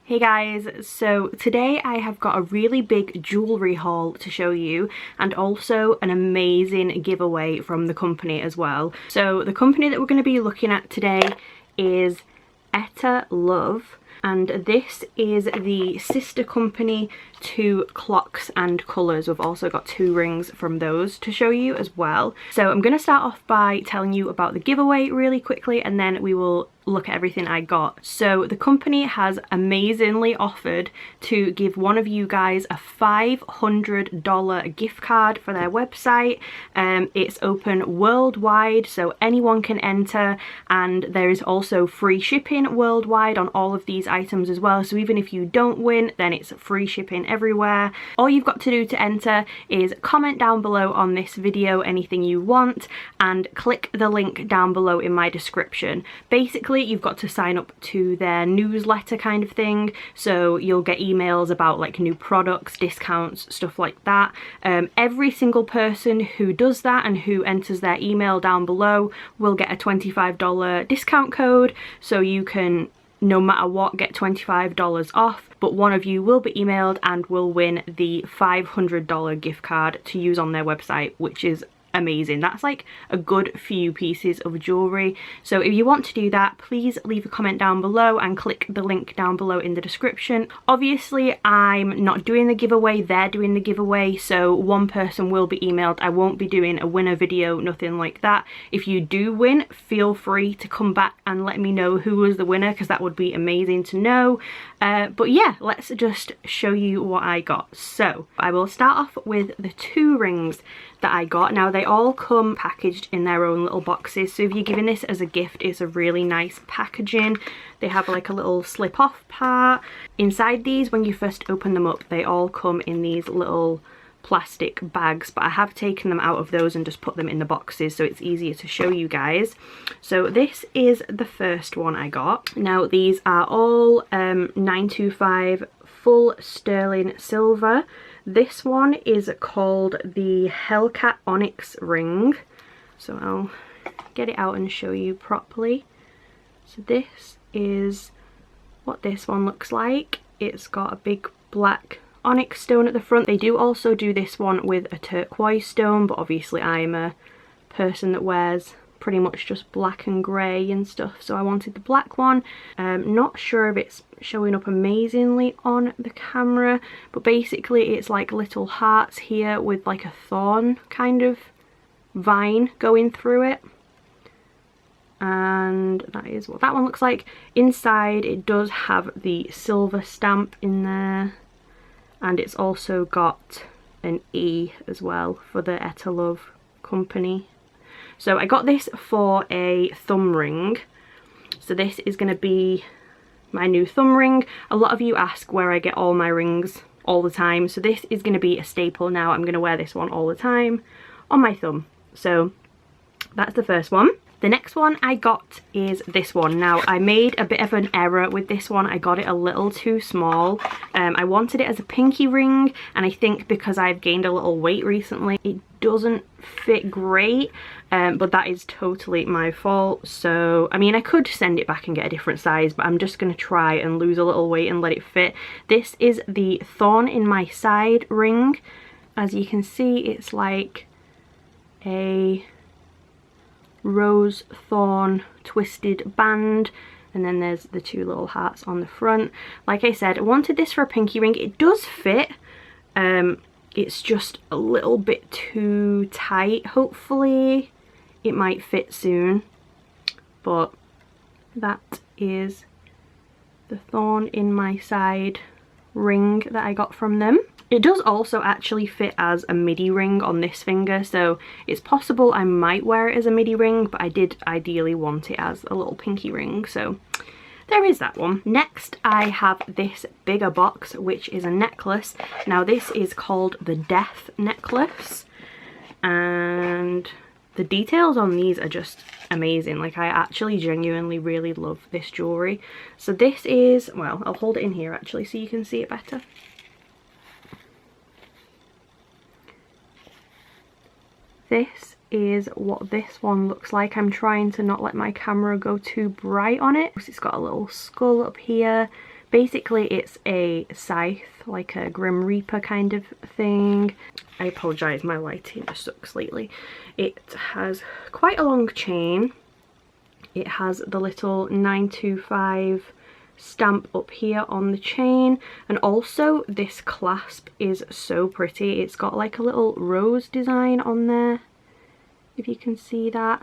Hey guys, so today I have got a really big jewellery haul to show you and also an amazing giveaway from the company as well. So the company that we're going to be looking at today is Etah Love, and this is the sister company to Clocks and Colours. We've also got 2 rings from those to show you as well. So I'm going to start off by telling you about the giveaway really quickly, and then we will look at everything I got. So the company has amazingly offered to give one of you guys a $500 gift card for their website. It's open worldwide, so anyone can enter, and there is also free shipping worldwide on all of these items as well. So even if you don't win, then it's free shipping everywhere. All you've got to do to enter is comment down below on this video anything you want and click the link down below in my description. Basically, you've got to sign up to their newsletter kind of thing, so you'll get emails about like new products, discounts, stuff like that. Every single person who does that and who enters their email down below will get a $25 discount code, so you can, no matter what, get $25 off, but one of you will be emailed and will win the $500 gift card to use on their website, which is amazing. That's like a good few pieces of jewellery. So if you want to do that, please leave a comment down below and click the link down below in the description. Obviously I'm not doing the giveaway, they're doing the giveaway, so one person will be emailed. I won't be doing a winner video, nothing like that. If you do win, feel free to come back and let me know who was the winner, because that would be amazing to know. But yeah, let's just show you what I got. So I will start off with the 2 rings that I got. Now they all come packaged in their own little boxes, so if you're giving this as a gift, it's a really nice packaging. They have like a little slip off part. Inside these, when you first open them up, they all come in these little plastic bags, but I have taken them out of those and just put them in the boxes so it's easier to show you guys. So this is the first one I got. Now these are all 925 full sterling silver. This one is called the Hellcat Onyx ring, so I'll get it out and show you properly. So this is what this one looks like. It's got a big black onyx stone at the front. They do also do this one with a turquoise stone, but obviously I'm a person that wears pretty much just black and grey and stuff, so I wanted the black one. Not sure if it's showing up amazingly on the camera, but basically it's like little hearts here with like a thorn kind of vine going through it, and that is what that one looks like. Inside it does have the silver stamp in there, and it's also got an E as well for the Etah Love company. So I got this for a thumb ring. So this is going to be my new thumb ring. A lot of you ask where I get all my rings all the time, so this is going to be a staple now. I'm going to wear this one all the time on my thumb. So that's the first one. The next one I got is this one. Now I made a bit of an error with this one. I got it a little too small. I wanted it as a pinky ring, and I think because I've gained a little weight recently, it doesn't fit great, but that is totally my fault. So I mean, I could send it back and get a different size, but I'm just going to try and lose a little weight and let it fit. This is the Thorn in My Side ring. As you can see, it's like a rose thorn twisted band, and then there's the 2 little hearts on the front. Like I said, I wanted this for a pinky ring. It does fit, it's just a little bit too tight. Hopefully it might fit soon, but that is the Thorn in My Side ring that I got from them. It does also actually fit as a midi ring on this finger, so it's possible I might wear it as a midi ring, but I did ideally want it as a little pinky ring, so there is that one. Next I have this bigger box, which is a necklace. Now this is called the Death necklace, and the details on these are just amazing. Like, I actually genuinely really love this jewellery. So this is, well, I'll hold it in here actually so you can see it better. This is what this one looks like. I'm trying to not let my camera go too bright on it. It's got a little skull up here, Basically it's a scythe, like a Grim Reaper kind of thing. I apologise, my lighting just sucks lately. It has quite a long chain. It has the little 925 stamp up here on the chain, and also this clasp is so pretty. It's got like a little rose design on there, if you can see that.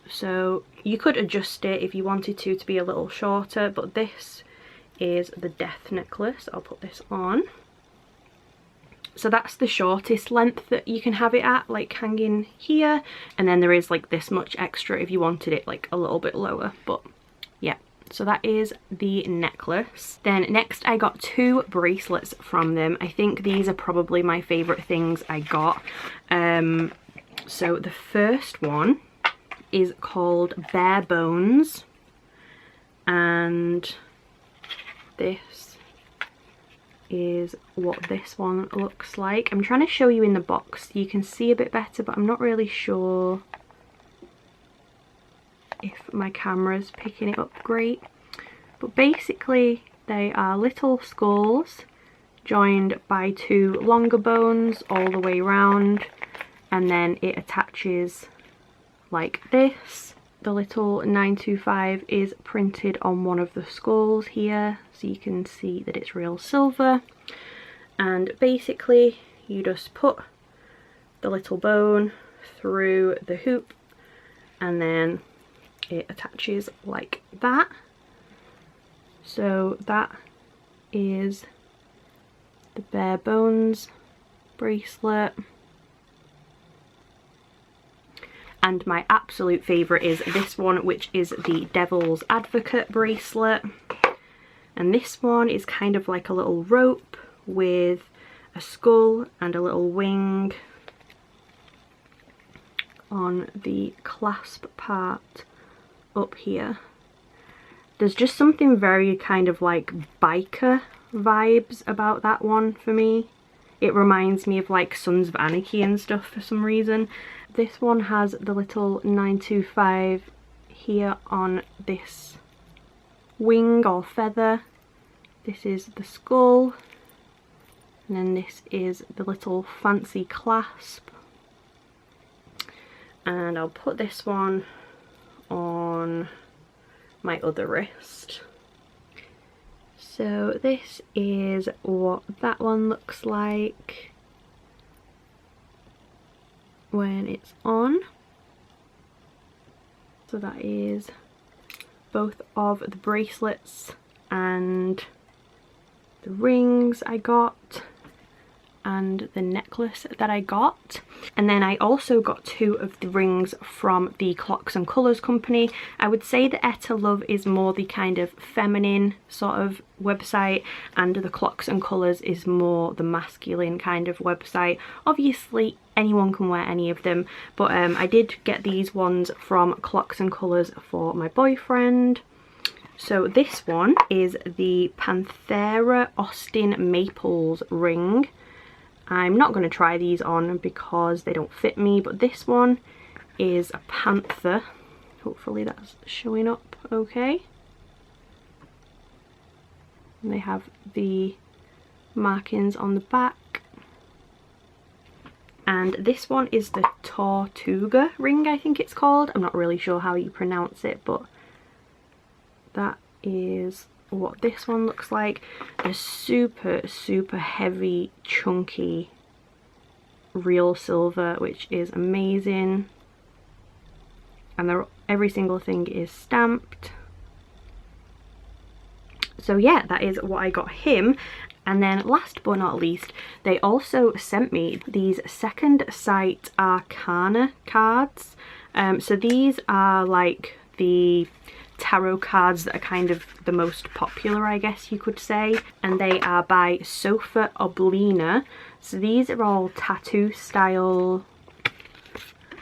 So you could adjust it if you wanted to be a little shorter, but this is the death necklace. I'll put this on. So that's the shortest length that you can have it at, like hanging here, and then there is like this much extra if you wanted it like a little bit lower. But yeah, so that is the necklace. Then next I got 2 bracelets from them. I think these are probably my favourite things I got. So the first one is called Bare Bones, and this is what this one looks like. I'm trying to show you in the box so you can see a bit better, but I'm not really sure if my camera's picking it up great. But basically they are little skulls joined by 2 longer bones all the way around, and then it attaches like this. The little 925 is printed on one of the skulls here, so you can see that it's real silver. And basically you just put the little bone through the hoop, and then it attaches like that. So that is the Bare Bones bracelet. And my absolute favourite is this one, which is the Devil's Advocate bracelet. And this one is kind of like a little rope with a skull and a little wing on the clasp part up here. There's just something very kind of like biker vibes about that one for me. It reminds me of like Sons of Anarchy and stuff for some reason. This one has the little 925 here on this wing or feather. This is the skull, and then this is the little fancy clasp. And I'll put this one on my other wrist. So this is what that one looks like when it's on. So that is both of the bracelets and the rings I got and the necklace that I got. And then I also got 2 of the rings from the Clocks and Colours company. I would say that Etah Love is more the kind of feminine sort of website, and the Clocks and Colours is more the masculine kind of website. Obviously anyone can wear any of them, but I did get these ones from Clocks and Colours for my boyfriend. So this one is the Panthera Austin Maples ring. I'm not going to try these on because they don't fit me, but this one is a panther. Hopefully that's showing up okay. And they have the markings on the back. And this one is the Tortuga ring, I think it's called. I'm not really sure how you pronounce it, but that is what this one looks like. A super heavy, chunky real silver, which is amazing. And every single thing is stamped. So yeah, that is what I got him. And then last but not least, they also sent me these Second Sight Arcana cards. So these are like the tarot cards that are kind of the most popular, I guess you could say, and they are by Sofa Oblina. So these are all tattoo style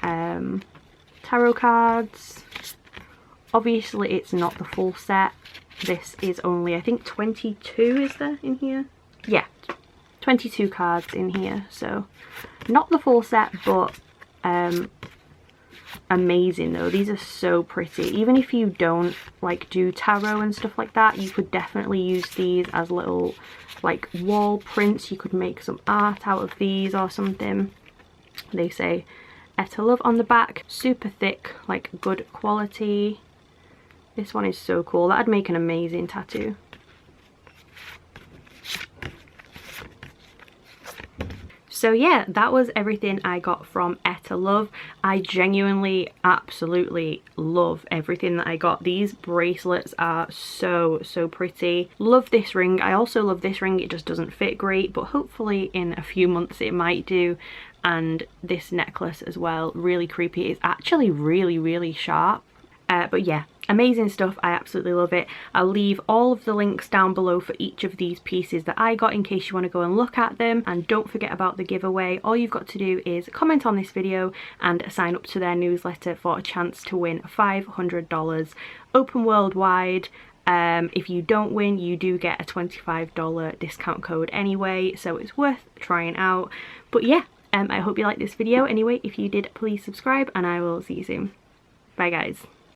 tarot cards. Obviously it's not the full set. This is only, I think 22 is there in here? Yeah, 22 cards in here, so not the full set, but amazing though. These are so pretty. Even if you don't like do tarot and stuff like that, you could definitely use these as little like wall prints. You could make some art out of these or something. They say Etah Love on the back, super thick, like good quality. This one is so cool. That'd make an amazing tattoo. So yeah, that was everything I got from Etah Love. I genuinely absolutely love everything that I got. These bracelets are so pretty. Love this ring. I also love this ring. It just doesn't fit great, but hopefully in a few months it might do. And this necklace as well, really creepy. It's actually really sharp. But yeah, amazing stuff. I absolutely love it. I'll leave all of the links down below for each of these pieces that I got in case you want to go and look at them. And don't forget about the giveaway. All you've got to do is comment on this video and sign up to their newsletter for a chance to win $500 open worldwide. If you don't win, you do get a $25 discount code anyway, so it's worth trying out. But yeah, I hope you liked this video. Anyway, if you did, please subscribe and I will see you soon. Bye guys.